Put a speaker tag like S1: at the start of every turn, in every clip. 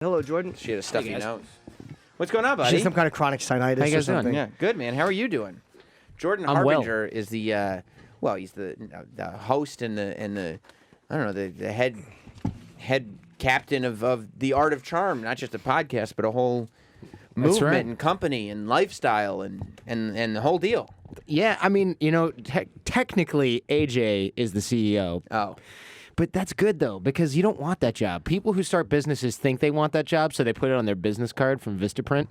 S1: Hello, Jordan.
S2: She had a stuffy nose. What's going on, buddy?
S1: She has some kind of chronic sinusitis
S2: How you guys
S1: or something.
S2: doing? Yeah, good, man. How are you doing? Jordan
S3: I'm
S2: Harbinger is the he's the host and the I don't know the head captain of the Art of Charm, not just a podcast, but a whole movement and company and lifestyle and the whole deal.
S3: Yeah, I mean, technically AJ is the CEO.
S2: Oh.
S3: But that's good, though, because you don't want that job. People who start businesses think they want that job, so they put it on their business card from Vistaprint.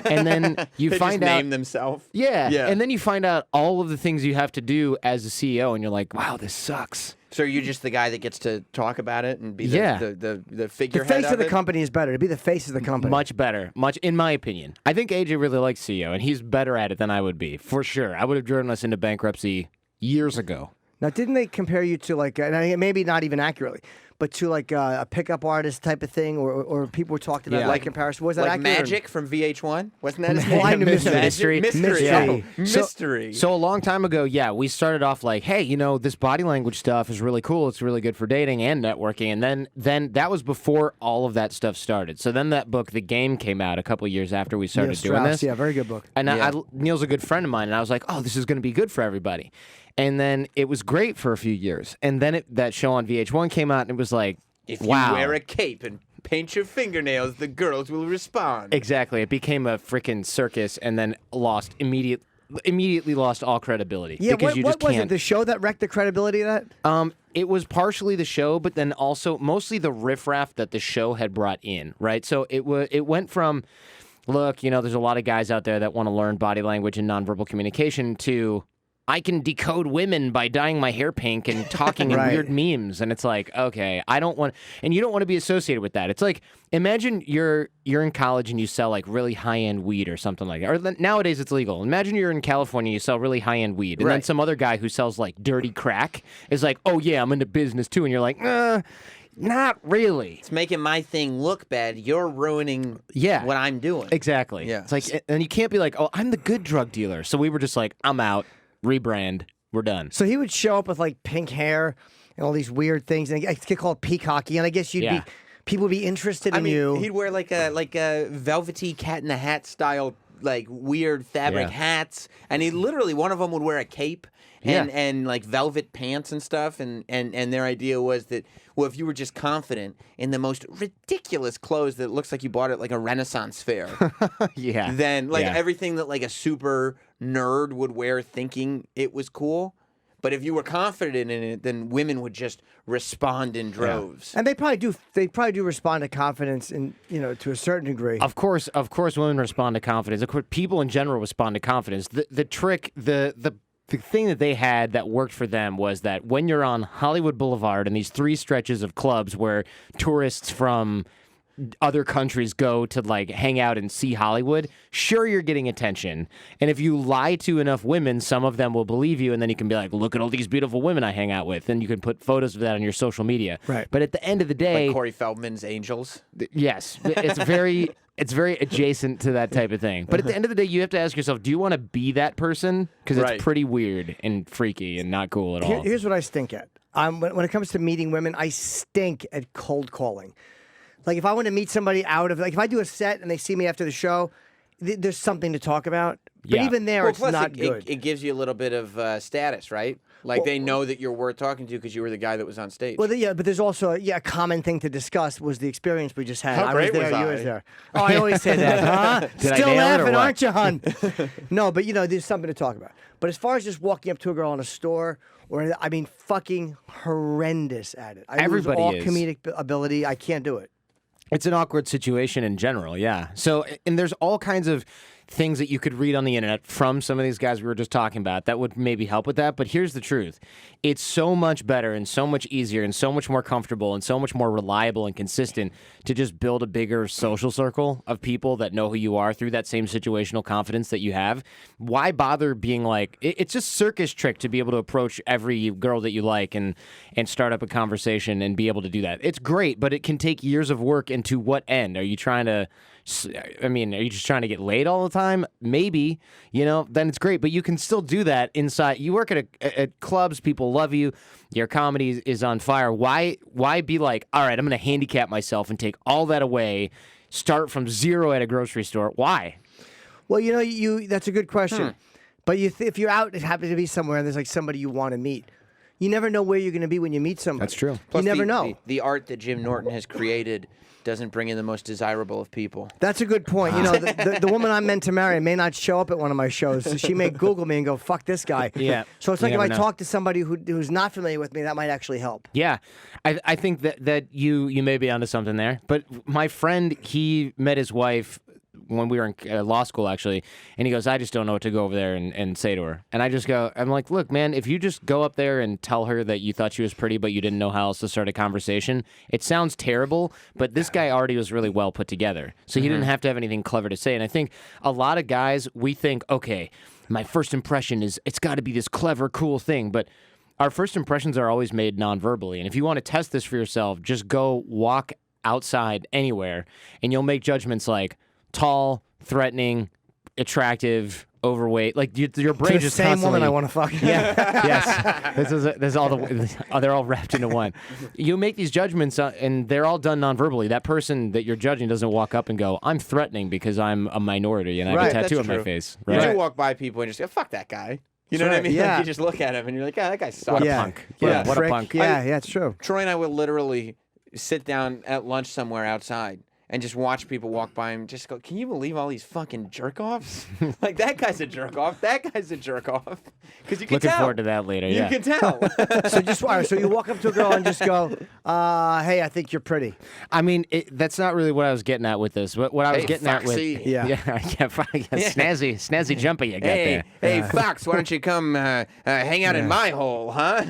S3: And then you
S2: they
S3: find
S2: just
S3: out...
S2: name themselves.
S3: Yeah, and then you find out all of the things you have to do as a CEO, and you're like, wow, this sucks.
S2: So you're just the guy that gets to talk about it and be the
S1: The
S2: figurehead
S1: face of the company is better. To be the face of the company.
S3: Much better. Much, in my opinion. I think AJ really likes CEO, and he's better at it than I would be, for sure. I would have driven us into bankruptcy years ago.
S1: Now, didn't they compare you to and maybe not even accurately, but to a pickup artist type of thing, or people were talking about comparison? Was that
S2: like
S1: accurate?
S2: Magic from VH1? Wasn't that his name?
S1: Well, I knew
S3: Mystery.
S1: Mystery.
S2: Oh, mystery.
S3: So a long time ago, we started off like, hey, this body language stuff is really cool. It's really good for dating and networking. And then that was before all of that stuff started. So then that book, The Game, came out a couple years after we started doing this.
S1: Yeah, very good book.
S3: And Neil's a good friend of mine, and I was like, oh, this is going to be good for everybody. And then it was great for a few years. And then that show on VH1 came out, and it was like,
S2: if
S3: wow.
S2: you wear a cape and paint your fingernails, the girls will respond.
S3: Exactly. It became a freaking circus, and then immediately lost all credibility.
S1: Yeah,
S3: because
S1: what was it? The show that wrecked the credibility of that?
S3: It was partially the show, but then also mostly the riffraff that the show had brought in, right? So it went from, look, there's a lot of guys out there that want to learn body language and nonverbal communication to, I can decode women by dyeing my hair pink and talking in weird memes. And it's like, okay, I don't want... And you don't want to be associated with that. It's like, imagine you're in college and you sell like really high-end weed or something like that. Or nowadays it's legal. Imagine you're in California and you sell really high-end weed. And then some other guy who sells like dirty crack is like, oh yeah, I'm into business too. And you're like, not really.
S2: It's making my thing look bad. You're ruining what I'm doing.
S3: Exactly.
S2: Yeah.
S3: It's like, and you can't be like, oh, I'm the good drug dealer. So we were just like, I'm out. Rebrand. We're done.
S1: So he would show up with like pink hair and all these weird things, and it get called peacocky. And I guess people would be interested in you.
S2: He'd wear like a velvety Cat in the Hat style, like weird fabric hats, and he literally one of them would wear a cape and like velvet pants and stuff, and their idea was that, well, if you were just confident in the most ridiculous clothes that looks like you bought at like a Renaissance fair, then everything that like a super nerd would wear thinking it was cool. But if you were confident in it, then women would just respond in droves.
S1: And they probably do. They probably do respond to confidence, in to a certain degree.
S3: Of course, women respond to confidence. Of course, people in general respond to confidence. The trick, the thing that they had that worked for them was that when you're on Hollywood Boulevard and these three stretches of clubs where tourists from other countries go to like hang out and see Hollywood, sure, you're getting attention. And if you lie to enough women, some of them will believe you, and then you can be like, look at all these beautiful women I hang out with, and you can put photos of that on your social media.
S1: Right.
S3: But at the end of the day,
S2: like Corey Feldman's Angels.
S3: Yes, it's very adjacent to that type of thing. But at the end of the day, you have to ask yourself, do you want to be that person? Because it's pretty weird and freaky and not cool at all.
S1: Here's what I stink at. When it comes to meeting women, I stink at cold calling. Like, if I want to meet somebody if I do a set and they see me after the show, there's something to talk about. But even there, it's not good.
S2: It gives you a little bit of status, right? Like, they know that you're worth talking to because you were the guy that was on stage.
S1: Well, but there's also a common thing to discuss was the experience we just had.
S2: How great was I?
S1: You was there. Oh, I always say that, huh?
S3: Did
S1: Still
S3: I nail it or
S1: laughing,
S3: what?
S1: aren't you, hun? No, but there's something to talk about. But as far as just walking up to a girl in a store, fucking horrendous at it.
S3: Everybody
S1: lose all
S3: is.
S1: comedic ability. I can't do it.
S3: It's an awkward situation in general, yeah. So, and there's all kinds of things that you could read on the internet from some of these guys we were just talking about that would maybe help with that. But here's the truth. It's so much better and so much easier and so much more comfortable and so much more reliable and consistent to just build a bigger social circle of people that know who you are through that same situational confidence that you have. Why bother being like, it's just circus trick to be able to approach every girl that you like and start up a conversation and be able to do that. It's great, but it can take years of work, and to what end? Are you trying to I mean, are you just trying to get laid all the time? Maybe, then it's great. But you can still do that inside. You work at clubs, people love you, your comedy is on fire. Why be like, all right, I'm going to handicap myself and take all that away, start from zero at a grocery store? Why?
S1: Well, that's a good question. But if you're out, it happens to be somewhere, and there's like somebody you want to meet. You never know where you're going to be when you meet somebody.
S3: That's true.
S2: Plus,
S1: you never know.
S2: The art that Jim Norton has created doesn't bring in the most desirable of people.
S1: That's a good point. The woman I'm meant to marry may not show up at one of my shows. So she may Google me and go, fuck this guy.
S3: Yeah.
S1: So it's like if I talk to somebody who's not familiar with me, that might actually help.
S3: Yeah. I think that you may be onto something there. But my friend, he met his wife when we were in law school, actually, and he goes, I just don't know what to go over there and say to her. And I'm like, look, man, if you just go up there and tell her that you thought she was pretty, but you didn't know how else to start a conversation, it sounds terrible, but this guy already was really well put together. So he didn't have to have anything clever to say. And I think a lot of guys, we think, okay, my first impression is it's got to be this clever, cool thing. But our first impressions are always made non-verbally. And if you want to test this for yourself, just go walk outside anywhere, and you'll make judgments like, tall, threatening, attractive, overweight. Like your brain just
S1: same
S3: constantly...
S1: woman I want to fuck.
S3: Yeah, yes. This is all they're all wrapped into one. You make these judgments, and they're all done non-verbally. That person that you're judging doesn't walk up and go, "I'm threatening because I'm a minority and I have a tattoo on my face."
S2: You
S3: Right?
S2: do walk by people and just go, "Fuck that guy." You know what I mean?
S1: Yeah.
S2: Like you just look at him and you're like, "Yeah, that guy sucks."
S3: What a punk.
S1: Yeah,
S3: What
S1: frick.
S3: a punk.
S1: Yeah, it's true.
S2: Troy and I will literally sit down at lunch somewhere outside and just watch people walk by and just go, can you believe all these fucking jerk-offs? Like, that guy's a jerk-off. That guy's a jerk-off. Because you can
S3: Looking
S2: tell.
S3: forward to that later.
S2: You
S3: Yeah.
S2: can tell.
S1: So you walk up to a girl and just go, hey, I think you're pretty.
S3: I mean, that's not really what I was getting at with this. What I was getting
S2: Foxy.
S3: at with
S1: Yeah.
S3: snazzy jumper you got there.
S2: Hey, Fox, why don't you come hang out in my hole, huh?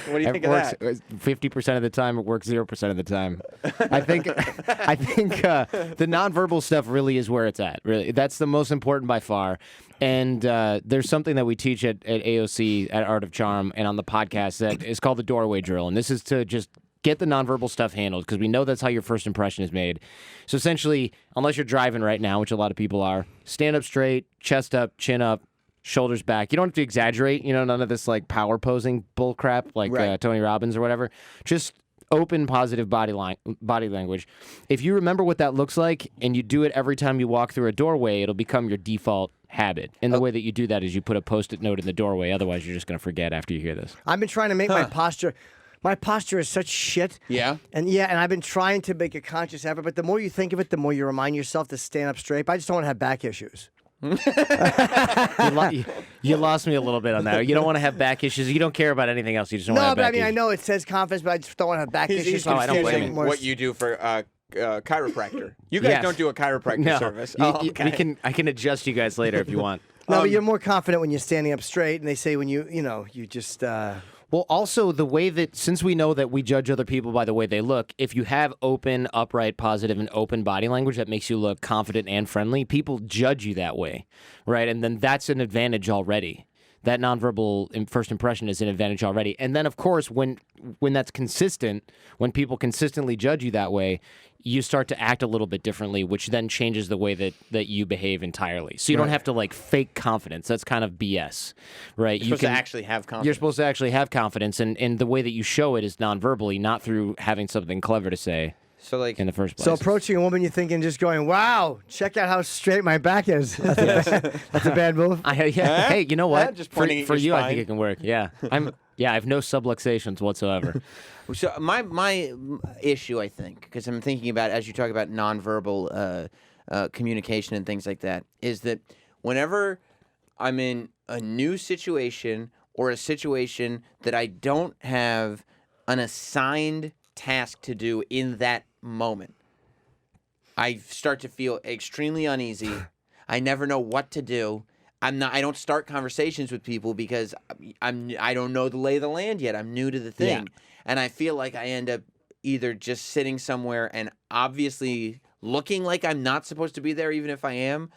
S2: What do you think of that?
S3: 50% of the time, it works 0% of the time. I think the nonverbal stuff really is where it's at. Really, that's the most important by far. And there's something that we teach at AOC at Art of Charm and on the podcast that is called the doorway drill. And this is to just get the nonverbal stuff handled because we know that's how your first impression is made. So essentially, unless you're driving right now, which a lot of people are, stand up straight, chest up, chin up, shoulders back. You don't have to exaggerate, none of this like power posing bull crap like Tony Robbins or whatever. Just open, positive body language. If you remember what that looks like and you do it every time you walk through a doorway, it'll become your default habit. And the way that you do that is you put a Post-it note in the doorway. Otherwise, you're just going to forget after you hear this.
S1: I've been trying to make my posture. My posture is such shit.
S2: Yeah?
S1: And I've been trying to make a conscious effort, but the more you think of it, the more you remind yourself to stand up straight. But I just don't want to have back issues.
S3: You lost me a little bit on that. You don't want to have back issues. You don't care about anything else. You just don't want to have back issues.
S1: I know it says confidence, but I just don't want to have back issues.
S2: He's
S3: I don't blame
S2: confusing
S3: you.
S2: what you do for chiropractor. You guys don't do a chiropractor service. Okay.
S3: I can adjust you guys later if you want.
S1: No, but you're more confident when you're standing up straight, and they say when you just...
S3: Well, also the way that, since we know that we judge other people by the way they look, if you have open, upright, positive, and open body language that makes you look confident and friendly, people judge you that way, right? And then that's an advantage already. That nonverbal first impression is an advantage already. And then, of course, when that's consistent, when people consistently judge you that way, you start to act a little bit differently, which then changes the way that you behave entirely. So you don't have to like fake confidence. That's kind of BS, right?
S2: You're supposed to actually have confidence.
S3: You're supposed to actually have confidence, and the way that you show it is non-verbally, not through having something clever to say.
S2: So like
S3: in the first place.
S1: So approaching a woman, you're thinking, just going, "Wow, check out how straight my back is." That's a bad move.
S3: Hey, you know what?
S2: Just pointing at
S3: for
S2: your
S3: you, I
S2: spine.
S3: think it can work. Yeah, I have no subluxations whatsoever.
S2: So my issue, I think, because I'm thinking about, as you talk about nonverbal communication and things like that, is that whenever I'm in a new situation or a situation that I don't have an assigned task to do in that moment, I start to feel extremely uneasy. I never know what to do. I don't start conversations with people because I don't know the lay of the land yet. I'm new to the thing.
S3: Yeah.
S2: And I feel like I end up either just sitting somewhere and obviously looking like I'm not supposed to be there even if I am,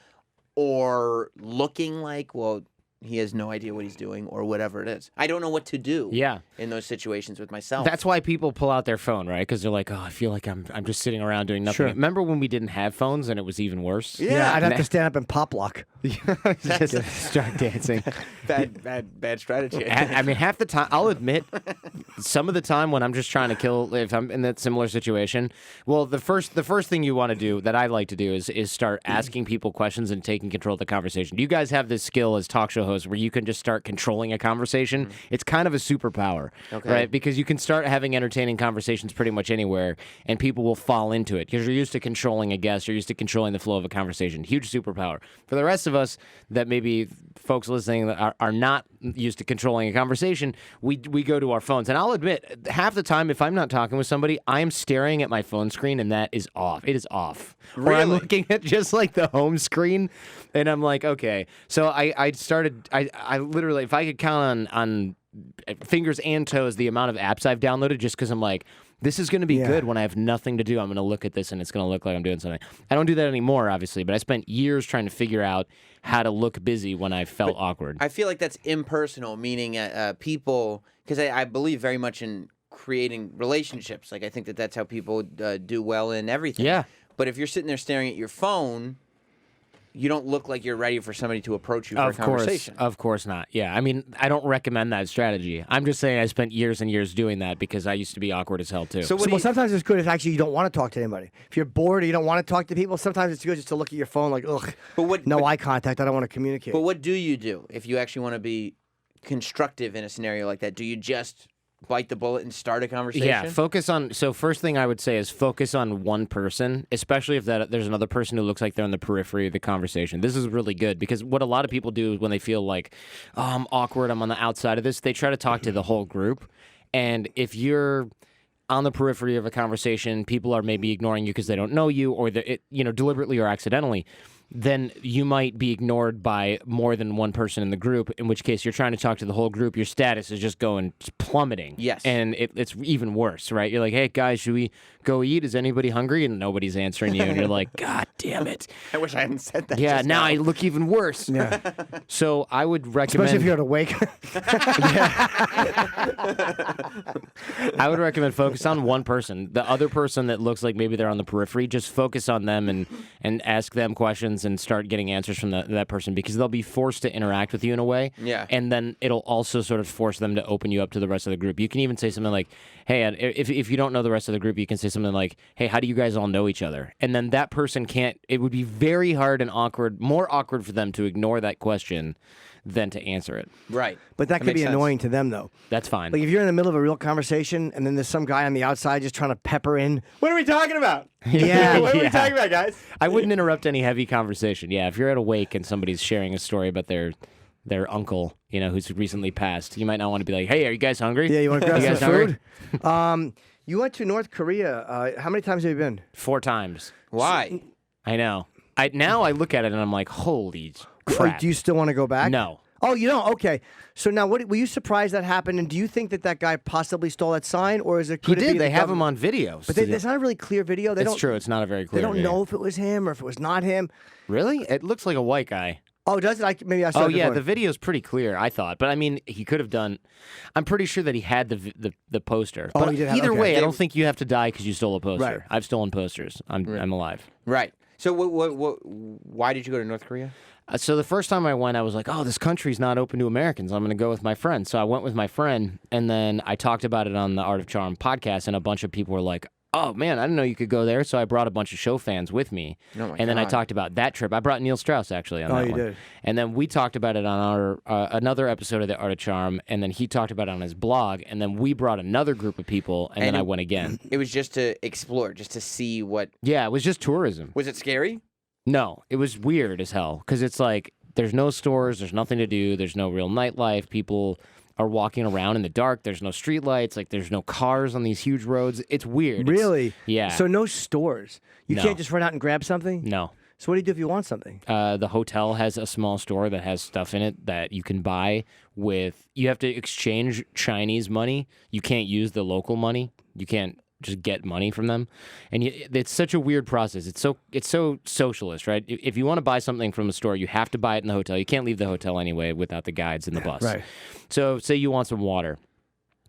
S2: or looking like, well, he has no idea what he's doing or whatever it is. I don't know what to do.
S3: Yeah.
S2: In those situations with myself.
S3: That's why people pull out their phone, right? Because they're like, oh, I feel like I'm just sitting around doing nothing.
S1: Sure.
S3: Remember when we didn't have phones and it was even worse?
S1: Yeah, I'd have to stand up and pop lock.
S3: Just start dancing.
S2: bad strategy.
S3: I mean, half the time, I'll admit, some of the time when I'm just trying to kill, if I'm in that similar situation, well, the first thing you want to do, that I like to do, is start asking people questions and taking control of the conversation. Do you guys have this skill as talk show hosts where you can just start controlling a conversation? It's kind of a superpower, right? Because you can start having entertaining conversations pretty much anywhere, and people will fall into it because you're used to controlling a guest, you're used to controlling the flow of a conversation. Huge superpower. For the rest of us that maybe folks listening that are not used to controlling a conversation, we go to our phones. And I'll admit, half the time, if I'm not talking with somebody, I'm staring at my phone screen, and that is off. It is off. Really? Or I'm looking at just like the home screen, and I'm like, okay. So I literally, if I could count on fingers and toes the amount of apps I've downloaded, just because I'm like, this is going to be good when I have nothing to do. I'm going to look at this and it's going to look like I'm doing something. I don't do that anymore, obviously, but I spent years trying to figure out how to look busy when I felt awkward.
S2: I feel like that's impersonal, meaning people, because I believe very much in creating relationships. Like, I think that's how people do well in everything.
S3: Yeah.
S2: But if you're sitting there staring at your phone, you don't look like you're ready for somebody to approach you for a conversation.
S3: Of course not. Yeah. I mean, I don't recommend that strategy. I'm just saying I spent years and years doing that because I used to be awkward as hell, too.
S1: Well, sometimes it's good if actually you don't want to talk to anybody. If you're bored or you don't want to talk to people, sometimes it's good just to look at your phone like, ugh, eye contact. I don't want to communicate.
S2: But what do you do if you actually want to be constructive in a scenario like that? Do you just bite the bullet and start a conversation?
S3: Yeah, so first thing I would say is focus on one person, especially if there's another person who looks like they're on the periphery of the conversation. This is really good because what a lot of people do is when they feel like, oh, I'm awkward, I'm on the outside of this, they try to talk to the whole group. And if you're on the periphery of a conversation, people are maybe ignoring you because they don't know you or deliberately or accidentally, then you might be ignored by more than one person in the group, in which case you're trying to talk to the whole group. Your status is just plummeting.
S2: Yes.
S3: And it's even worse, right? You're like, hey, guys, should we go eat? Is anybody hungry? And nobody's answering you. And you're like, God damn it.
S2: I wish I hadn't said that.
S3: Yeah, now I look even worse.
S1: Yeah.
S3: So I would recommend...
S1: Especially if you're awake.
S3: I would recommend focus on one person. The other person that looks like maybe they're on the periphery, just focus on them and ask them questions and start getting answers from that person because they'll be forced to interact with you in a way.
S2: Yeah.
S3: And then it'll also sort of force them to open you up to the rest of the group. You can even say something like, hey, if you don't know the rest of the group, you can say something like, hey, how do you guys all know each other? And then that person it would be very hard and more awkward for them to ignore that question than to answer it.
S2: Right.
S1: But that could be annoying to them, though.
S3: That's fine.
S1: Like if you're in the middle of a real conversation and then there's some guy on the outside just trying to pepper in,
S2: what are we talking about?
S1: Yeah.
S2: What are we talking about, guys?
S3: I wouldn't interrupt any heavy conversation. Yeah, if you're at a wake and somebody's sharing a story about their uncle, who's recently passed, you might not want to be like, hey, are you guys hungry?
S1: Yeah, you want to grab some
S3: hungry?
S1: food? You went to North Korea. How many times have you been?
S3: 4 times.
S2: Why?
S3: I know. Now I look at it and I'm like, holy crap.
S1: Do you still want to go back?
S3: No.
S1: Oh, you don't? Okay. So now, were you surprised that happened? And do you think that guy possibly stole that sign, or is it?
S3: He did. They have him on videos.
S1: But there's not a really clear video.
S3: It's true. It's not a very clear.
S1: They don't
S3: video.
S1: know if it was him or if it was not him.
S3: Really? It looks like a white guy.
S1: Oh, does it? Maybe I saw.
S3: Oh yeah, the video's pretty clear. I thought, but I mean, he could have done. I'm pretty sure that he had the poster.
S1: Oh,
S3: but
S1: he did have,
S3: either
S1: okay.
S3: way, I don't think you have to die because you stole a poster.
S1: Right.
S3: I've stolen posters. I'm alive.
S2: Right. So why did you go to North Korea?
S3: So the first time I went, I was like, oh, this country's not open to Americans. I'm going to go with my friend. So I went with my friend, and then I talked about it on the Art of Charm podcast, and a bunch of people were like, oh, man, I didn't know you could go there. So I brought a bunch of show fans with me.
S2: Oh, my
S3: and then I
S2: God.
S3: talked about that trip. I brought Neil Strauss, actually, on that one.
S1: Oh, you did?
S3: And then we talked about it on our another episode of the Art of Charm, and then he talked about it on his blog, and then we brought another group of people, and then I went again.
S2: It was just to explore, just to see what...
S3: Yeah, it was just tourism.
S2: Was it scary?
S3: No, it was weird as hell, because it's like, there's no stores, there's nothing to do, there's no real nightlife, people are walking around in the dark, there's no streetlights, like there's no cars on these huge roads. It's weird.
S1: Really?
S3: Yeah.
S1: So no stores. You
S3: No.
S1: can't just run out and grab something?
S3: No.
S1: So what do you do if you want something?
S3: The hotel has a small store that has stuff in it that you can buy with, you have to exchange Chinese money. You can't use the local money. You can't just get money from them, and it's such a weird process. It's so socialist, right? If you want to buy something from a store, you have to buy it in the hotel. You can't leave the hotel anyway without the guides and the bus.
S1: Right.
S3: So say you want some water,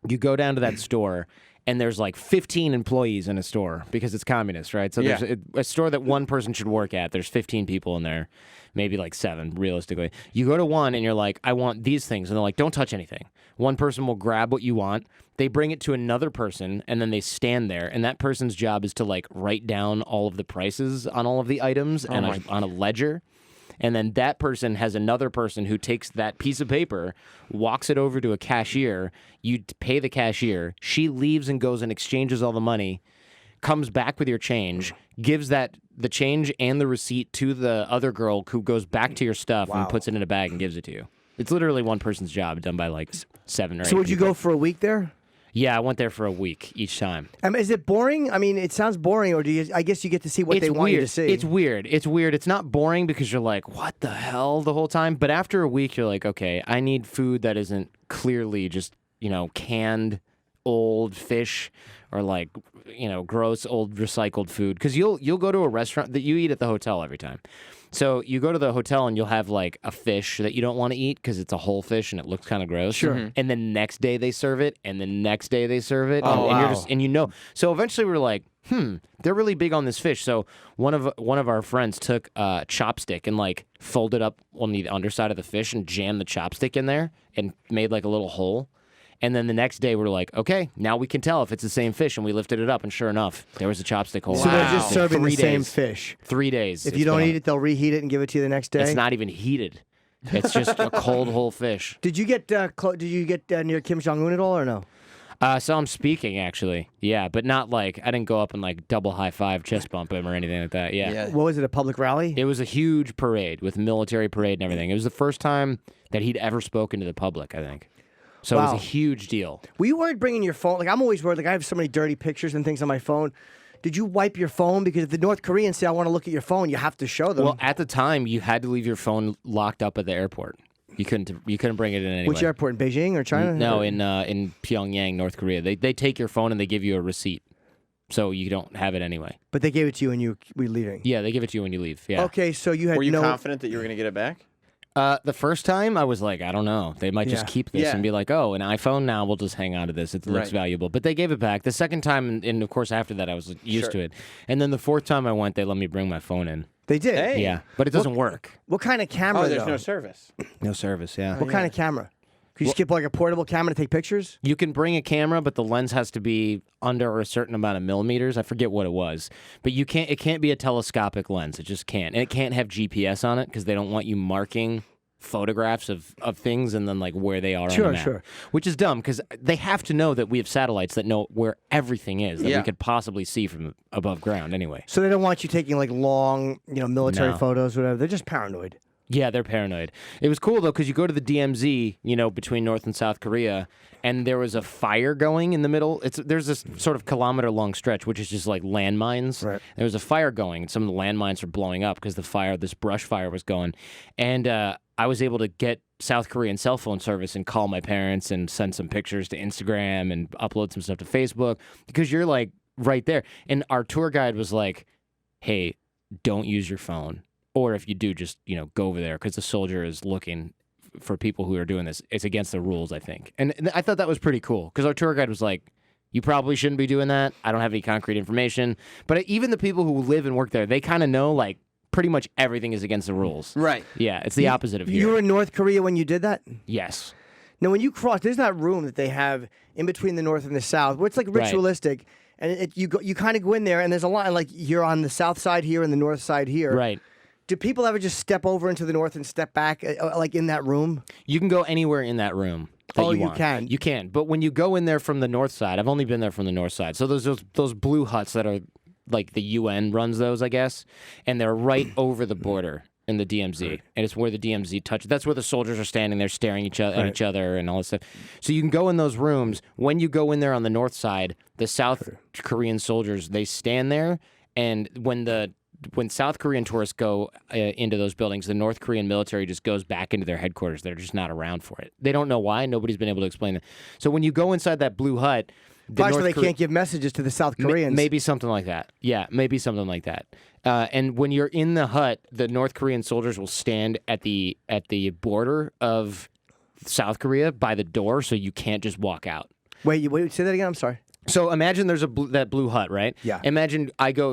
S3: you go down to that store. And there's like 15 employees in a store because it's communist, right? So there's a store that one person should work at. There's 15 people in there, maybe like 7, realistically. You go to one and you're like, I want these things. And they're like, don't touch anything. One person will grab what you want. They bring it to another person, and then they stand there. And that person's job is to like write down all of the prices on all of the items on a ledger. And then that person has another person who takes that piece of paper, walks it over to a cashier. You pay the cashier. She leaves and goes and exchanges all the money, comes back with your change, gives the change and the receipt to the other girl who goes back to your stuff and puts it in a bag and gives it to you. It's literally one person's job done by like 7 or 8
S1: So would you go for a week there?
S3: Yeah, I went there for a week each time.
S1: Is it boring? I mean, it sounds boring, or I guess you get to see what they want you to see.
S3: It's weird. It's weird. It's not boring because you're like, what the hell the whole time? But after a week, you're like, okay, I need food that isn't clearly just, canned old fish or like, gross old recycled food. Because you'll go to a restaurant that you eat at the hotel every time. So you go to the hotel and you'll have like a fish that you don't want to eat because it's a whole fish and it looks kind of gross.
S1: Sure.
S3: Mm-hmm. And the next day they serve it, and the next day they serve it.
S1: Oh,
S3: and
S1: wow.
S3: So eventually we're like, they're really big on this fish. So one of our friends took a chopstick and like folded up on the underside of the fish and jammed the chopstick in there and made like a little hole. And then the next day, we're like, okay, now we can tell if it's the same fish. And we lifted it up, and sure enough, there was a chopstick hole.
S1: So they're just serving the
S3: 3
S1: same
S3: days.
S1: fish.
S3: 3 days.
S1: If you don't eat it, they'll reheat it and give it to you the next day.
S3: It's not even heated. It's just a cold whole fish.
S1: Did you get near Kim Jong Un at all, or no?
S3: So I'm speaking, actually. Yeah, but not like, I didn't go up and like double high five, chest bump him or anything like that. Yeah.
S1: What was it, a public rally?
S3: It was a huge parade with military parade and everything. It was the first time that he'd ever spoken to the public, I think. So it was a huge deal.
S1: Were you worried bringing your phone? Like, I'm always worried. Like, I have so many dirty pictures and things on my phone. Did you wipe your phone? Because if the North Koreans say, I want to look at your phone, you have to show them.
S3: Well, at the time, you had to leave your phone locked up at the airport. You couldn't bring it in anyway.
S1: Which airport, in Beijing or China?
S3: No, in Pyongyang, North Korea. They take your phone and they give you a receipt. So you don't have it anyway.
S1: But they gave it to you when you were leaving?
S3: Yeah, they give it to you when you leave. Yeah.
S1: Okay, so you had
S2: Were you confident that you were going to get it back?
S3: The first time, I was like, I don't know. They might just keep this and be like, oh, an iPhone now, we'll just hang on to this. It looks valuable. But they gave it back. The second time, and of course after that, I was used to it. And then the fourth time I went, they let me bring my phone in.
S1: They did?
S2: Hey.
S3: Yeah, but it doesn't work.
S1: What kind of camera,
S2: Oh, there's
S1: though?
S2: no service.
S3: No service, yeah.
S1: What kind of camera? Could you skip like a portable camera to take pictures?
S3: You can bring a camera, but the lens has to be under a certain amount of millimeters. I forget what it was. But it can't be a telescopic lens. It just can't. And it can't have GPS on it because they don't want you marking photographs of things and then like where they are on the map.
S1: Sure.
S3: Which is dumb because they have to know that we have satellites that know where everything is that we could possibly see from above ground anyway.
S1: So they don't want you taking like long, military photos, whatever. They're just paranoid.
S3: Yeah, they're paranoid. It was cool though because you go to the DMZ, between North and South Korea, and there was a fire going in the middle. There's this sort of kilometer-long stretch, which is just like landmines.
S1: Right.
S3: There was a fire going, and some of the landmines were blowing up because this brush fire was going. And I was able to get South Korean cell phone service and call my parents and send some pictures to Instagram and upload some stuff to Facebook because you're like right there. And our tour guide was like, hey, don't use your phone. Or if you do, just, go over there because the soldier is looking for people who are doing this. It's against the rules, I think. And I thought that was pretty cool because our tour guide was like, you probably shouldn't be doing that. I don't have any concrete information. But even the people who live and work there, they kind of know, like, pretty much everything is against the rules.
S2: Right.
S3: Yeah, it's the opposite of here.
S1: You were in North Korea when you did that?
S3: Yes.
S1: Now, when you cross, there's that room that they have in between the North and the South where it's like ritualistic. And you kind of go in there and there's a line like you're on the South side here and the North side here.
S3: Right.
S1: Do people ever just step over into the North and step back, like in that room?
S3: You can go anywhere in that room. You
S1: can?
S3: You can. But when you go in there from the north side, I've only been there from the north side. So there's those blue huts that are like the UN runs those, I guess. And they're right over the border in the DMZ. Right. And it's where the DMZ touches. That's where the soldiers are standing there staring at each other and all this stuff. So you can go in those rooms. When you go in there on the north side, the South Korean soldiers, they stand there. And when South Korean tourists go into those buildings, the North Korean military just goes back into their headquarters. They're just not around for it. They don't know why. Nobody's been able to explain it. So when you go inside that blue hut,
S1: Probably so they can't give messages to the South Koreans.
S3: Maybe something like that. Yeah, maybe something like that. And when you're in the hut, the North Korean soldiers will stand at the border of South Korea by the door, so you can't just walk out.
S1: Wait, say that again. I'm sorry.
S3: So imagine there's that blue hut, right?
S1: Yeah.
S3: Imagine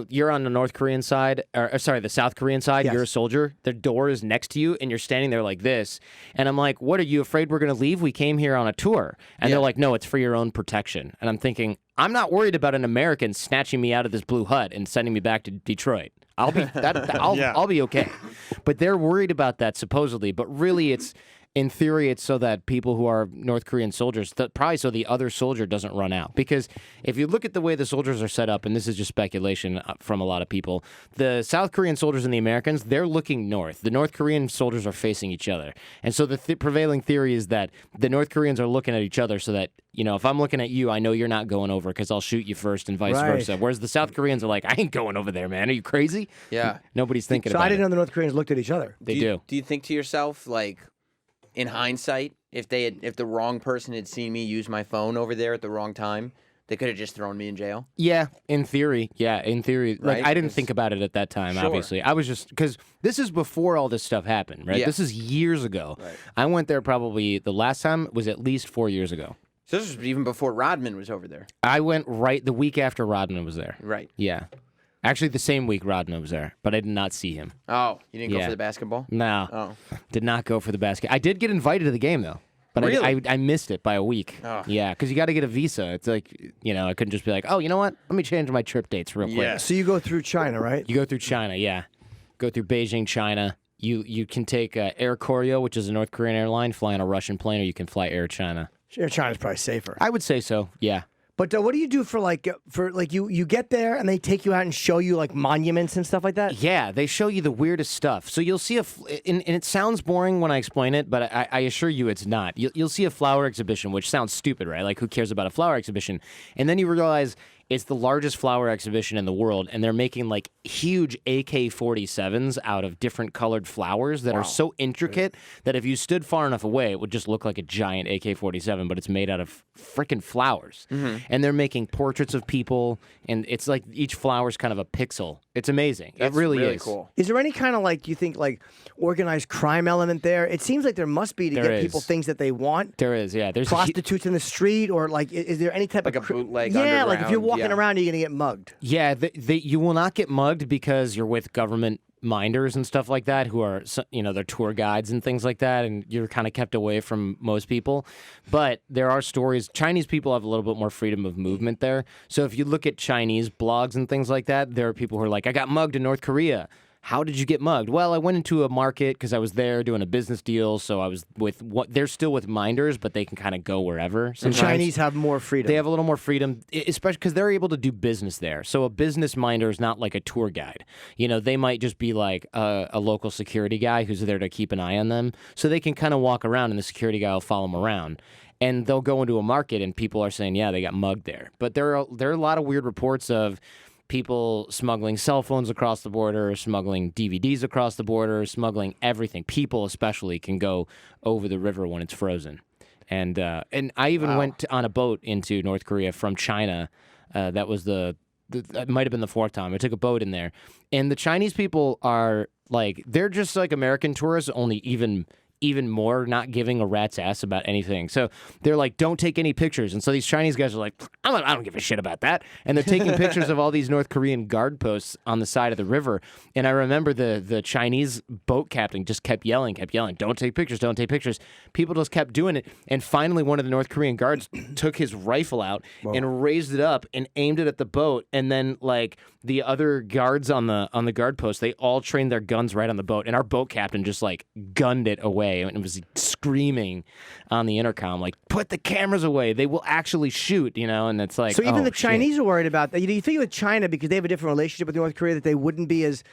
S3: you're on the North Korean side, the South Korean side.
S1: Yes.
S3: You're a soldier. The door is next to you, and you're standing there like this. And I'm like, "What? Are you afraid we're going to leave? We came here on a tour." And they're like, "No, it's for your own protection." And I'm thinking, I'm not worried about an American snatching me out of this blue hut and sending me back to Detroit. I'll be okay. But they're worried about that supposedly, but really in theory, it's so that people who are North Korean soldiers, probably so the other soldier doesn't run out. Because if you look at the way the soldiers are set up, and this is just speculation from a lot of people, the South Korean soldiers and the Americans, they're looking north. The North Korean soldiers are facing each other. And so the prevailing theory is that the North Koreans are looking at each other so that, if I'm looking at you, I know you're not going over because I'll shoot you first and vice versa. Whereas the South Koreans are like, I ain't going over there, man. Are you crazy?
S2: Yeah.
S3: Nobody's thinking about it.
S1: So I didn't know the North Koreans looked at each other.
S3: They do.
S2: Do you think to yourself, like, in hindsight, if the wrong person had seen me use my phone over there at the wrong time, they could have just thrown me in jail?
S3: Yeah, in theory.
S2: Right?
S3: Like, I didn't think about it at that time, obviously. I was just, because this is before all this stuff happened, right?
S2: Yeah.
S3: This is years ago.
S2: Right.
S3: I went there probably, the last time was at least 4 years ago.
S2: So this was even before Rodman was over there.
S3: I went the week after Rodman was there.
S2: Right.
S3: Yeah. Actually, the same week Rodman was there, but I did not see him.
S2: Oh, you didn't go
S3: Yeah.
S2: for the basketball?
S3: No.
S2: Oh.
S3: Did not go for the basket. I did get invited to the game, though. But
S2: Really?
S3: I missed it by a week.
S2: Oh.
S3: Yeah, because you got to get a visa. It's like, I couldn't just be like, oh, you know what? Let me change my trip dates real quick.
S2: Yeah.
S1: So you go through China, right?
S3: You go through China, yeah. Go through Beijing, China. You can take Air Koryo, which is a North Korean airline, fly on a Russian plane, or you can fly Air China.
S1: Air China's probably safer.
S3: I would say so, yeah.
S1: But what do you do for you get there and they take you out and show you like monuments and stuff like that?
S3: Yeah, they show you the weirdest stuff. So you'll see and it sounds boring when I explain it, but I assure you it's not. You'll see a flower exhibition, which sounds stupid, right? Like, who cares about a flower exhibition? And then you realize it's the largest flower exhibition in the world, and they're making like huge AK-47s out of different colored flowers that are so intricate that if you stood far enough away, it would just look like a giant AK-47, but it's made out of freaking flowers. Mm-hmm. And they're making portraits of people, and it's like each flower's kind of a pixel. It's amazing.
S2: That's
S3: it really
S2: really
S3: is.
S2: cool.
S1: Is there any kind of you think organized crime element there? It seems like there must be to
S3: There
S1: get
S3: is.
S1: people things that they want.
S3: There is, yeah. There's
S1: Prostitutes in the street, or is there any type
S2: Like
S1: of
S2: a bootleg
S1: Yeah, like if you're
S2: underground,
S1: walking
S2: yeah.
S1: around, you're gonna get mugged.
S3: Yeah, you will not get mugged because you're with government minders and stuff like that who are, they're tour guides and things like that, and you're kind of kept away from most people. But there are stories. Chinese people have a little bit more freedom of movement there. So if you look at Chinese blogs and things like that, there are people who are like, I got mugged in North Korea. How did you get mugged? Well, I went into a market because I was there doing a business deal. So I was they're still with minders, but they can kind of go wherever.
S1: The
S3: Sometimes.
S1: Chinese have more freedom.
S3: They have a little more freedom, especially because they're able to do business there. So a business minder is not like a tour guide. They might just be like a local security guy who's there to keep an eye on them. So they can kind of walk around, and the security guy will follow them around. And they'll go into a market, and people are saying, yeah, they got mugged there. But there are a lot of weird reports of people smuggling cell phones across the border, smuggling DVDs across the border, smuggling everything. People especially can go over the river when it's frozen. And I even went on a boat into North Korea from China. That was it might have been the fourth time. I took a boat in there. And the Chinese people are they're just like American tourists, only even more not giving a rat's ass about anything. So they're like, don't take any pictures. And so these Chinese guys are like, I don't give a shit about that. And they're taking pictures of all these North Korean guard posts on the side of the river. And I remember the Chinese boat captain just kept yelling, don't take pictures, don't take pictures. People just kept doing it. And finally, one of the North Korean guards took his rifle out and raised it up and aimed it at the boat. And then the other guards on the guard post, they all trained their guns right on the boat. And our boat captain just gunned it away and was screaming on the intercom, put the cameras away. They will actually shoot, and it's like,
S1: so even the
S3: shit.
S1: Chinese are worried about that. You think with China, because they have a different relationship with North Korea, that they wouldn't be as...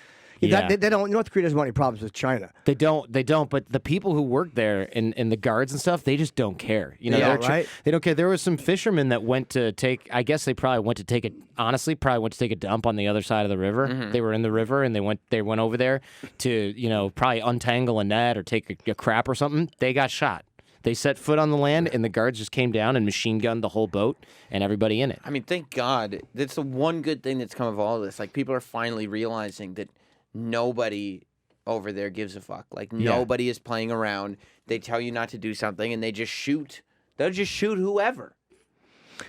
S3: Yeah.
S1: They don't. North Korea doesn't want any problems with China.
S3: They don't. But the people who work there and the guards and stuff, they just don't care.
S1: Right?
S3: They don't care. There was some fishermen that went to take. I guess they probably went to take it. Honestly, probably went to take a dump on the other side of the river. Mm-hmm. They were in the river and they went over there to probably untangle a net or take a crap or something. They got shot. They set foot on the land, and the guards just came down and machine gunned the whole boat and everybody in it.
S2: I mean, thank God. That's the one good thing that's come of all this. Like, people are finally realizing that nobody over there gives a fuck. Like, nobody is playing around. They tell you not to do something, and they just shoot. They'll just shoot whoever.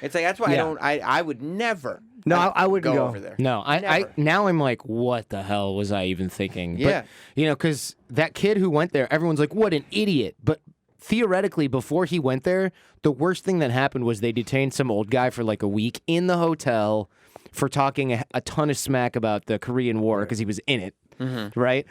S2: It's like, that's why I would never.
S1: No, I wouldn't go
S2: over there.
S3: No, I now I'm like, what the hell was I even thinking?
S2: Yeah.
S3: But, because that kid who went there, everyone's like, what an idiot. But theoretically, before he went there, the worst thing that happened was they detained some old guy for like a week in the hotel for talking a ton of smack about the Korean War because he was in it, right?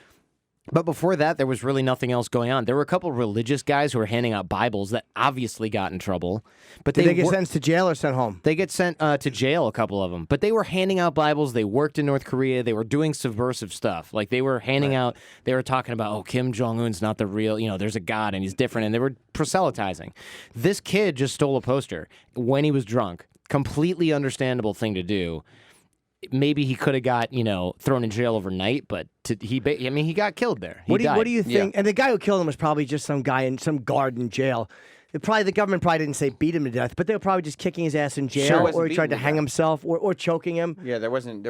S3: But before that, there was really nothing else going on. There were a couple of religious guys who were handing out Bibles that obviously got in trouble. But
S1: Did they get sentenced to jail or sent home?
S3: They get sent to jail, a couple of them. But they were handing out Bibles. They worked in North Korea. They were doing subversive stuff. Like, they were handing out, they were talking about, oh, Kim Jong-un's not the real, there's a God and he's different. And they were proselytizing. This kid just stole a poster when he was drunk. Completely understandable thing to do. Maybe he could have got, thrown in jail overnight, but he got killed there. He died.
S1: What do you think? Yeah. And the guy who killed him was probably just some guy in some guard in jail. The government probably didn't say beat him to death, but they were probably just kicking his ass in jail, or he tried to hang himself, or choking him.
S2: Yeah, there wasn't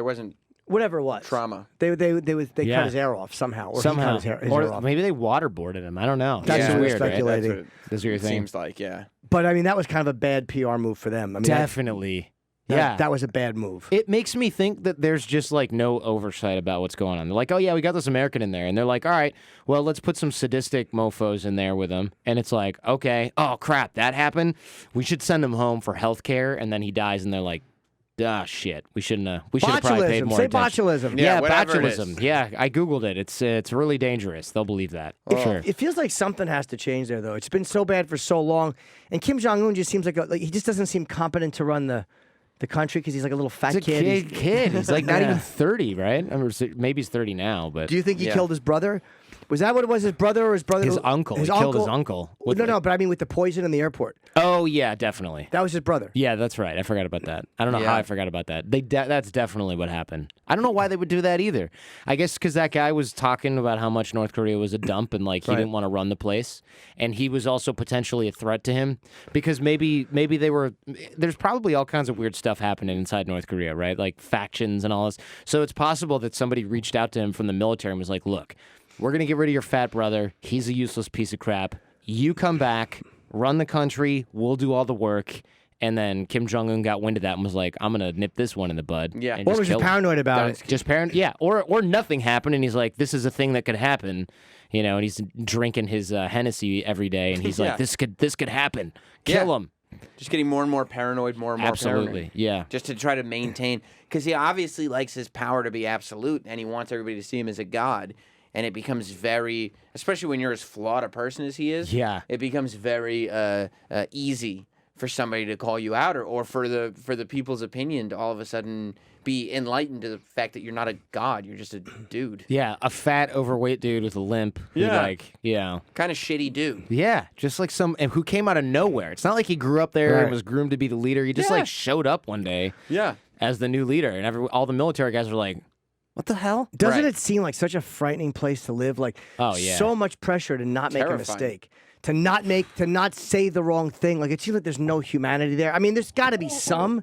S1: whatever it was
S2: trauma.
S1: They cut his hair off somehow, or
S3: somehow,
S1: he cut his hair
S3: or
S1: off.
S3: maybe they waterboarded him. I don't know.
S1: That's
S3: just weird,
S1: speculating.
S3: right? That's what you're thinking.
S2: Seems like, yeah.
S1: But I mean, that was kind of a bad PR move for them. I mean,
S3: definitely. That
S1: was a bad move.
S3: It makes me think that there's just like no oversight about what's going on. They're like, oh yeah, we got this American in there. And they're like, all right, well, let's put some sadistic mofos in there with him. And it's like, okay, oh crap, that happened? We should send him home for health care. And then he dies and they're like, ah, shit, we should have probably paid more attention.
S1: Botulism.
S3: Yeah, botulism. Yeah, I Googled it. It's really dangerous. They'll believe that. Sure.
S1: It feels like something has to change there, though. It's been so bad for so long. And Kim Jong-un just seems like he just doesn't seem competent to run the country because he's like a little fat kid.
S3: He's like not even 30, right? I mean, maybe he's 30 now, but...
S1: Do you think he killed his brother? Was that what it was, his brother or his brother?
S3: His uncle. He killed his uncle.
S1: No, but I mean with the poison in the airport.
S3: Oh, yeah, definitely.
S1: That was his brother.
S3: Yeah, that's right. I forgot about that. I don't know how I forgot about that. That's definitely what happened. I don't know why they would do that either. I guess because that guy was talking about how much North Korea was a dump and like he didn't want to run the place. And he was also potentially a threat to him because maybe they were... There's probably all kinds of weird stuff happening inside North Korea, right? Like factions and all this. So it's possible that somebody reached out to him from the military and was like, look, we're going to get rid of your fat brother. He's a useless piece of crap. You come back, run the country, we'll do all the work. And then Kim Jong-un got wind of that and was like, I'm going to nip this one in the bud.
S2: Yeah.
S3: And
S1: or was just paranoid about it.
S3: Just paranoid. Yeah. Or nothing happened and he's like, this is a thing that could happen. And he's drinking his Hennessy every day and he's like, this could happen. Kill him.
S2: Just getting more and more paranoid, more and more paranoid.
S3: Yeah.
S2: Just to try to maintain. Because he obviously likes his power to be absolute and he wants everybody to see him as a god. And it becomes very, especially when you're as flawed a person as he is, it becomes very easy for somebody to call you out or for the people's opinion to all of a sudden be enlightened to the fact that you're not a god, you're just a dude.
S3: Yeah, a fat, overweight dude with a limp.
S2: Kind of shitty dude.
S3: Yeah, just like who came out of nowhere. It's not like he grew up there and was groomed to be the leader. He just showed up one day as the new leader. And all the military guys were like, what the hell?
S1: Doesn't it seem like such a frightening place to live? Like, so much pressure to not make a mistake, to not say the wrong thing. Like, it seems like there's no humanity there. I mean, there's got to be some,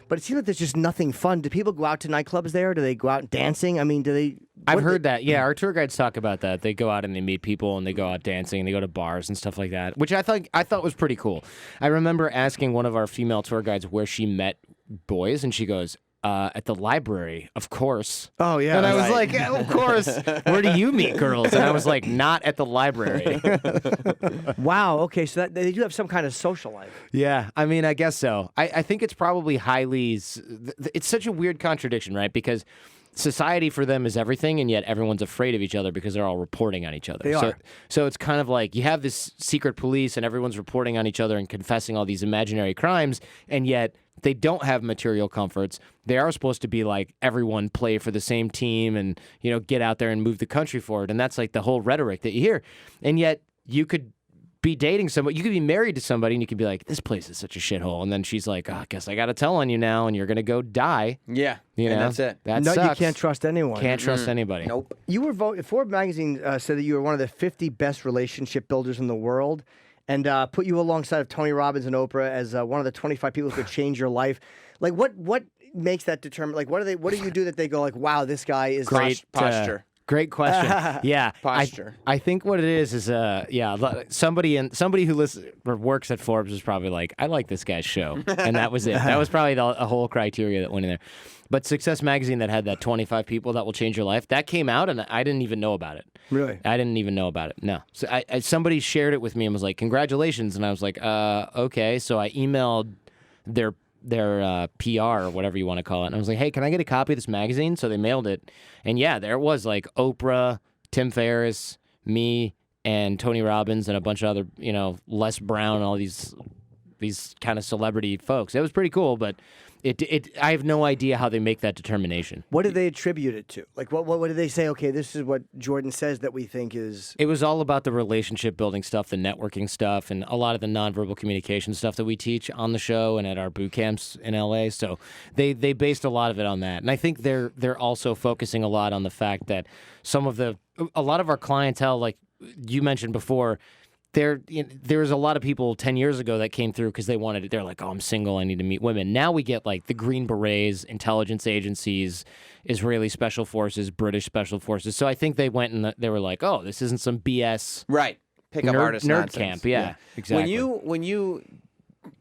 S1: but it seems like there's just nothing fun. Do people go out to nightclubs there? Do they go out dancing? I mean, do they?
S3: I've heard that. Yeah, our tour guides talk about that. They go out and they meet people and they go out dancing and they go to bars and stuff like that, which I thought was pretty cool. I remember asking one of our female tour guides where she met boys, and she goes, at the library, of course.
S1: Oh, yeah.
S3: And I was like, yeah, of course. Where do you meet girls? And I was like, not at the library.
S1: Wow. Okay. So they do have some kind of social life.
S3: Yeah. I mean, I guess so. I think it's probably it's such a weird contradiction, right? Because society for them is everything, and yet everyone's afraid of each other because they're all reporting on each other.
S1: They are.
S3: So it's kind of like you have this secret police and everyone's reporting on each other and confessing all these imaginary crimes, and yet they don't have material comforts. They are supposed to be like everyone play for the same team and, get out there and move the country forward. And that's like the whole rhetoric that you hear. And yet you could be dating somebody, you could be married to somebody and you could be like, this place is such a shithole. And then she's like, I guess I got to tell on you now and you're going to go die.
S2: Yeah.
S3: And
S2: that's it.
S3: That
S1: No,
S3: sucks.
S1: you can't trust anyone.
S3: Can't trust anybody.
S2: Nope.
S1: You were Forbes magazine said that you were one of the 50 best relationship builders in the world. and put you alongside of Tony Robbins and Oprah as one of the 25 people who could change your life. Like, what makes that determine? Like, what do you do that they go like, wow, this guy is
S3: Great
S2: posture.
S3: Great question. Yeah,
S2: Posture.
S3: I think what it is somebody who listens or works at Forbes is probably like, I like this guy's show, and that was it. That was probably a whole criteria that went in there. But Success Magazine that had that 25 people that will change your life, that came out, and I didn't even know about it.
S1: Really?
S3: I didn't even know about it. No. So somebody shared it with me and was like, congratulations, and I was like, okay. So I emailed their PR or whatever you want to call it. And I was like, hey, can I get a copy of this magazine? So they mailed it. And yeah, there it was, like Oprah, Tim Ferriss, me, and Tony Robbins, and a bunch of other, Les Brown, and all these kind of celebrity folks. It was pretty cool, but I have no idea how they make that determination.
S1: What did they attribute it to? Like, what did they say? Okay, this is what Jordan says that we think is.
S3: It was all about the relationship building stuff, the networking stuff, and a lot of the nonverbal communication stuff that we teach on the show and at our boot camps in LA. So they based a lot of it on that, and I think they're also focusing a lot on the fact that a lot of our clientele, like you mentioned before. There was a lot of people 10 years ago that came through because they wanted it. They're like, oh, I'm single. I need to meet women. Now we get like the Green Berets, intelligence agencies, Israeli special forces, British special forces. So I think they went and they were like, oh, this isn't some BS.
S2: Right. Pickup artist
S3: nerd
S2: nonsense.
S3: camp. Yeah, exactly.
S2: When you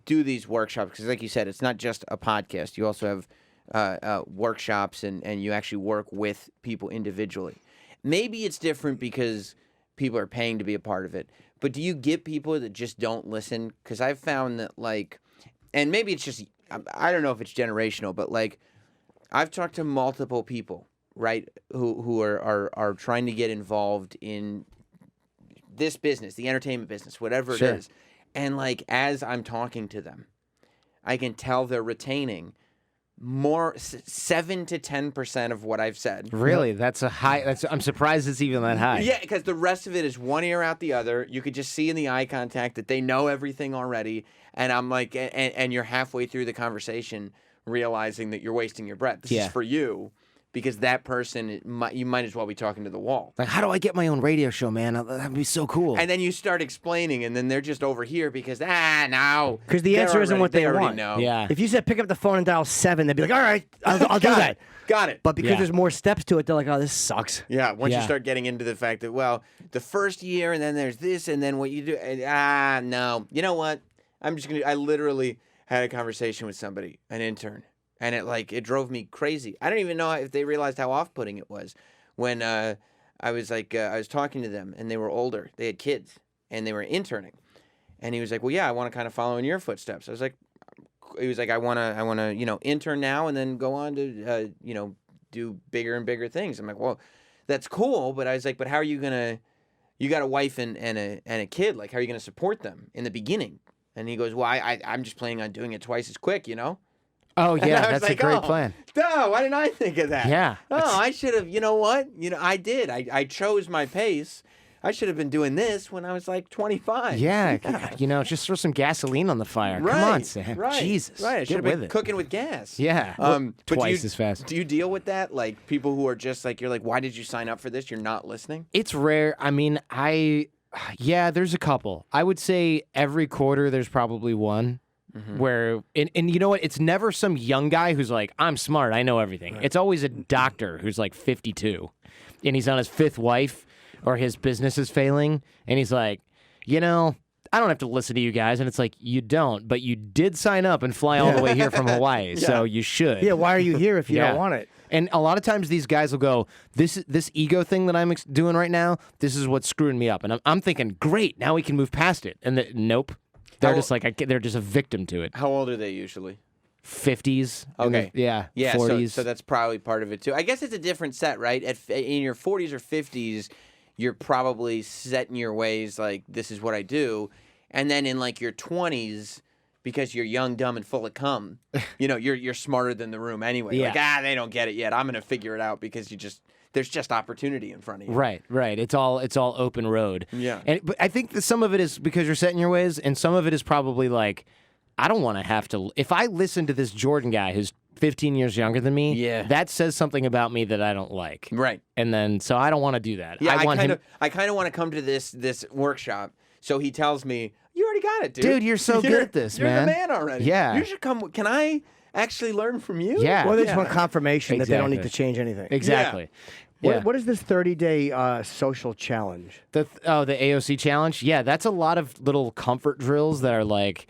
S2: do these workshops, because like you said, it's not just a podcast. You also have workshops and you actually work with people individually. Maybe it's different because people are paying to be a part of it. But do you get people that just don't listen? Because I've found that, like, and maybe it's just, I don't know if it's generational, but, like, I've talked to multiple people, right, who are trying to get involved in this business, the entertainment business, whatever it is. And, like, as I'm talking to them, I can tell they're retaining more 7 to 10% of what I've said.
S3: Really? That's a high. I'm surprised it's even that high.
S2: Yeah, because the rest of it is one ear out the other. You could just see in the eye contact that they know everything already. And I'm like, and you're halfway through the conversation realizing that you're wasting your breath. This is for you. Because that person, you might as well be talking to the wall.
S3: Like, how do I get my own radio show, man? That'd be so cool.
S2: And then you start explaining, and then they're just over here because, no.
S1: Because the answer isn't what they want.
S2: Know.
S3: Yeah.
S1: If you said pick up the phone and dial 7, they'd be like, all right, I'll do that.
S2: Got it.
S1: But because there's more steps to it, they're like, oh, this sucks.
S2: Yeah, once you start getting into the fact that, well, the first year, and then there's this, and then what you do, no. You know what? I literally had a conversation with somebody, an intern. And it drove me crazy. I don't even know if they realized how off-putting it was when I was talking to them and they were older. They had kids and they were interning. And he was like, "Well, yeah, I want to kind of follow in your footsteps." I was like, he was like, I want to, intern now and then go on to, do bigger and bigger things. I'm like, well, that's cool, but I was like, but how are you gonna? You got a wife and a kid. Like, how are you gonna support them in the beginning? And he goes, well, I'm just planning on doing it twice as quick,
S3: Oh, yeah, that's like, a great plan.
S2: No, why didn't I think of that?
S3: Yeah.
S2: Oh, I should have, you know what? I did. I chose my pace. I should have been doing this when I was like 25.
S3: Yeah, just throw some gasoline on the fire.
S2: Right,
S3: Come on, Sam.
S2: Right,
S3: Jesus.
S2: Right, I should have
S3: with
S2: been
S3: it.
S2: cooking with gas.
S3: Yeah, twice as fast.
S2: Do you deal with that? Like, people who are just like, you're like, why did you sign up for this? You're not listening?
S3: It's rare. I mean, there's a couple. I would say every quarter there's probably one. Mm-hmm. Where and you know what? It's never some young guy who's like, I'm smart, I know everything. Right. It's always a doctor who's like 52, and he's on his 5th wife, or his business is failing, and he's like, I don't have to listen to you guys. And it's like, you don't, but you did sign up and fly all the way here from Hawaii, so you should.
S1: Yeah, why are you here if you don't want it?
S3: And a lot of times these guys will go, this ego thing that I'm doing right now, this is what's screwing me up. And I'm thinking, great, now we can move past it. And nope. They're just like they're just a victim to it.
S2: How old are they usually?
S3: 50s.
S2: Okay.
S3: Yeah. 40s.
S2: So that's probably part of it too. I guess it's a different set, right? In your 40s or 50s, you're probably set in your ways like, this is what I do. And then in like your 20s, because you're young, dumb, and full of cum, you're smarter than the room anyway.
S3: Yeah.
S2: Like, they don't get it yet. I'm going to figure it out because there's just opportunity in front of you.
S3: Right. It's all open road.
S2: Yeah.
S3: But I think that some of it is because you're set in your ways, and some of it is probably like, I don't want to have to. If I listen to this Jordan guy who's 15 years younger than me, that says something about me that I don't like.
S2: Right.
S3: And then so I don't want to do that.
S2: Yeah, I kind of want to come to this workshop. So he tells me, you're got it, dude.
S3: Dude, you're so good at this,
S2: you're
S3: man.
S2: the man already.
S3: Yeah.
S2: You should come. Can I actually learn from you?
S3: Yeah.
S1: Well, they just want confirmation that they don't need to
S3: Exactly.
S1: change anything.
S3: Exactly.
S1: What is this 30-day social challenge?
S3: The AOC challenge? Yeah, that's a lot of little comfort drills that are like,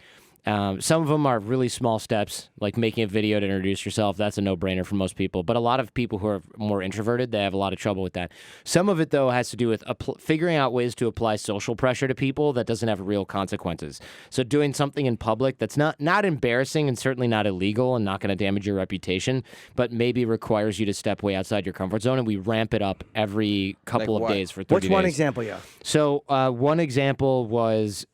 S3: some of them are really small steps, like making a video to introduce yourself. That's a no-brainer for most people. But a lot of people who are more introverted, they have a lot of trouble with that. Some of it, though, has to do with figuring out ways to apply social pressure to people that doesn't have real consequences. So doing something in public that's not embarrassing and certainly not illegal and not going to damage your reputation, but maybe requires you to step way outside your comfort zone. And we ramp it up every couple
S2: Like
S3: of
S2: what?
S3: days for 30
S1: What's one
S3: days.
S1: example, yeah?
S3: So one example was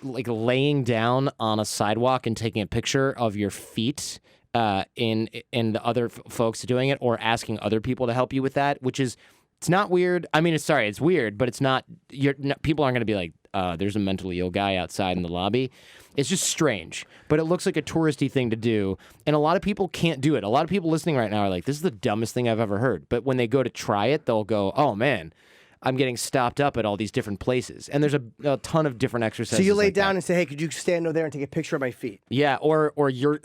S3: laying down on a sidewalk and taking a picture of your feet in the other folks doing it, or asking other people to help you with that, which is, it's not weird. I mean, it's weird, but it's not. People aren't going to be like, there's a mentally ill guy outside in the lobby. It's just strange, but it looks like a touristy thing to do, and a lot of people can't do it. A lot of people listening right now are like, this is the dumbest thing I've ever heard. But when they go to try it, they'll go, oh man, I'm getting stopped up at all these different places. And there's a ton of different exercises.
S1: So you lay
S3: like
S1: down
S3: that.
S1: and say, hey, could you stand over there and take a picture of my feet?
S3: Yeah, or you're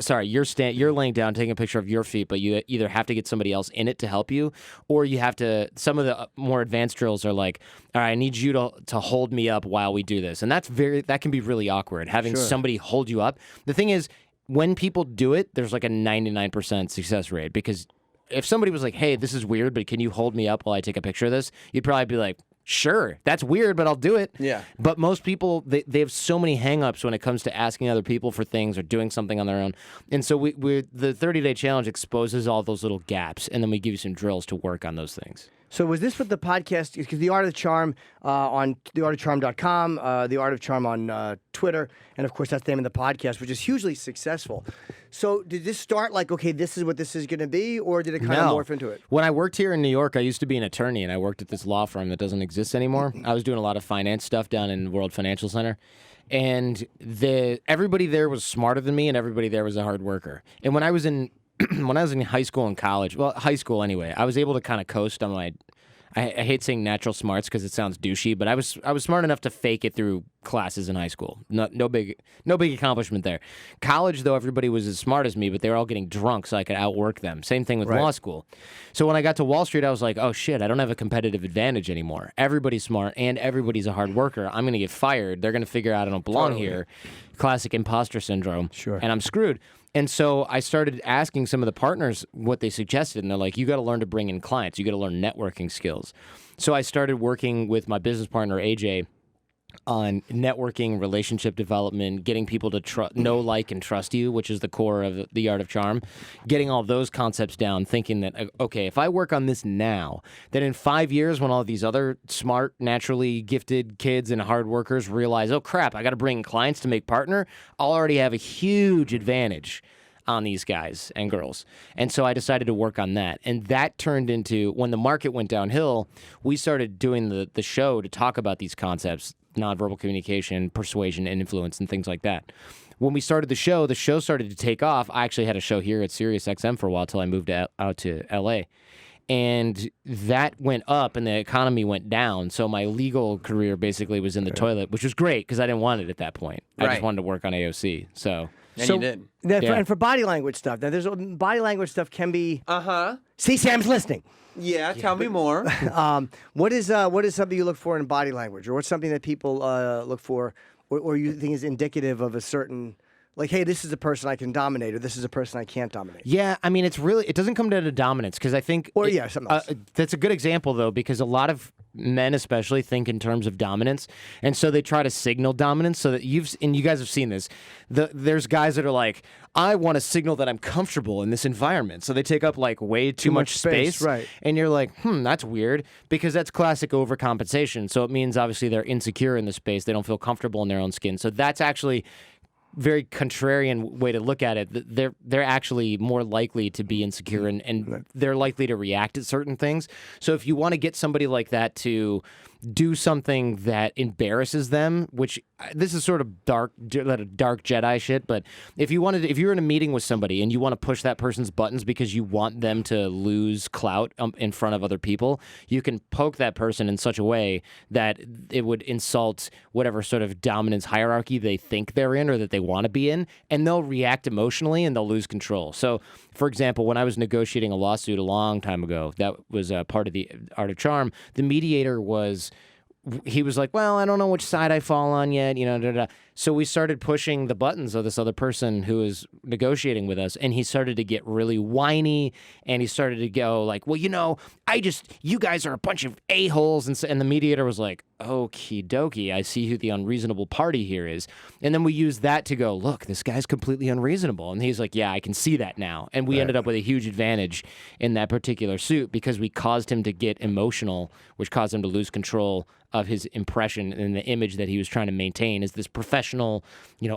S3: laying down taking a picture of your feet, but you either have to get somebody else in it to help you, or you have to, some of the more advanced drills are like, all right, I need you to hold me up while we do this. And that can be really awkward, having somebody hold you up. The thing is, when people do it, there's like a 99% success rate, because if somebody was like, hey, this is weird, but can you hold me up while I take a picture of this? You'd probably be like, sure, that's weird, but I'll do it.
S2: Yeah.
S3: But most people, they have so many hangups when it comes to asking other people for things or doing something on their own. And so the 30-day challenge exposes all those little gaps, and then we give you some drills to work on those things.
S1: So was this what the podcast, because The Art of the Charm on theartofcharm.com, The Art of Charm on Twitter, and of course that's the name of the podcast, which is hugely successful. So did this start like, okay, this is what this is going to be, or did it kind of morph into it?
S3: When I worked here in New York, I used to be an attorney, and I worked at this law firm that doesn't exist anymore. I was doing a lot of finance stuff down in World Financial Center. And everybody there was smarter than me, and everybody there was a hard worker. And when I was in high school and college, well, high school anyway, I was able to kind of coast on my, I hate saying natural smarts because it sounds douchey, but I was smart enough to fake it through classes in high school. No big accomplishment there. College, though, everybody was as smart as me, but they were all getting drunk, so I could outwork them. Same thing with law school. So when I got to Wall Street, I was like, oh shit, I don't have a competitive advantage anymore. Everybody's smart and everybody's a hard worker. I'm going to get fired. They're going to figure out I don't belong here. Classic imposter syndrome.
S1: Sure.
S3: And I'm screwed. And so I started asking some of the partners what they suggested, and they're like, you got to learn to bring in clients. You got to learn networking skills. So I started working with my business partner, AJ, on networking, relationship development, getting people to know, like, and trust you, which is the core of the Art of Charm, getting all those concepts down, thinking that, okay, if I work on this now, then in 5 years when all these other smart, naturally gifted kids and hard workers realize, oh, crap, I got to bring in clients to make partner, I'll already have a huge advantage on these guys and girls. And so I decided to work on that. And that turned into, when the market went downhill, we started doing the show to talk about these concepts, nonverbal communication, persuasion, and influence, and things like that. When we started the show started to take off. I actually had a show here at Sirius XM for a while till I moved out to LA. And that went up and the economy went down. So my legal career basically was in the toilet, which was great because I didn't want it at that point. I just wanted to work on AOC. So...
S2: And you did.
S1: And for body language stuff, now there's body language stuff can be. See, Sam's listening.
S2: Yeah, tell me more.
S1: What is something you look for in body language, or what's something that people look for, or you think is indicative of a certain, like, hey, this is a person I can dominate, or this is a person I can't dominate.
S3: Yeah, I mean, it doesn't come down to dominance, because I think...
S1: something else.
S3: That's a good example, though, because a lot of men especially think in terms of dominance, and so they try to signal dominance, so that you guys have seen this. There's guys that are like, I want to signal that I'm comfortable in this environment, so they take up, like, way too much space.
S1: Right.
S3: And you're like, that's weird, because that's classic overcompensation, so it means, obviously, they're insecure in the space, they don't feel comfortable in their own skin, so that's actually... very contrarian way to look at it. They're actually more likely to be insecure and they're likely to react to certain things. So if you want to get somebody like that to do something that embarrasses them, which this is sort of dark Jedi shit, but if you're in a meeting with somebody and you want to push that person's buttons because you want them to lose clout in front of other people, you can poke that person in such a way that it would insult whatever sort of dominance hierarchy they think they're in or that they want to be in, and they'll react emotionally and they'll lose control. So, for example, when I was negotiating a lawsuit a long time ago, that was part of the Art of Charm, the mediator he was like, well, I don't know which side I fall on yet, So we started pushing the buttons of this other person who was negotiating with us, and he started to get really whiny, and he started to go like, well, you guys are a bunch of a-holes, and the mediator was like, okie dokie, I see who the unreasonable party here is. And then we used that to go, look, this guy's completely unreasonable. And he's like, yeah, I can see that now. And we ended up with a huge advantage in that particular suit because we caused him to get emotional, which caused him to lose control of his impression and the image that he was trying to maintain as this professional,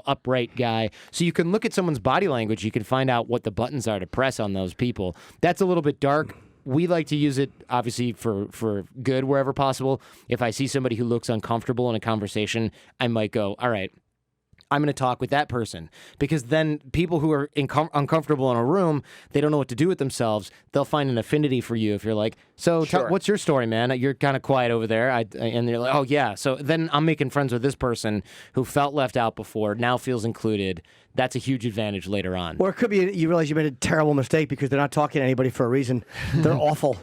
S3: upright guy. So you can look at someone's body language, you can find out what the buttons are to press on those people. That's a little bit dark. We like to use it, obviously, for good wherever possible. If I see somebody who looks uncomfortable in a conversation, I might go, all right, I'm going to talk with that person, because then people who are uncomfortable in a room, they don't know what to do with themselves. They'll find an affinity for you if you're like, so what's your story, man? You're kind of quiet over there. And they're like, oh, yeah. So then I'm making friends with this person who felt left out before, now feels included. That's a huge advantage later on.
S1: Or it could be you realize you made a terrible mistake because they're not talking to anybody for a reason. They're awful.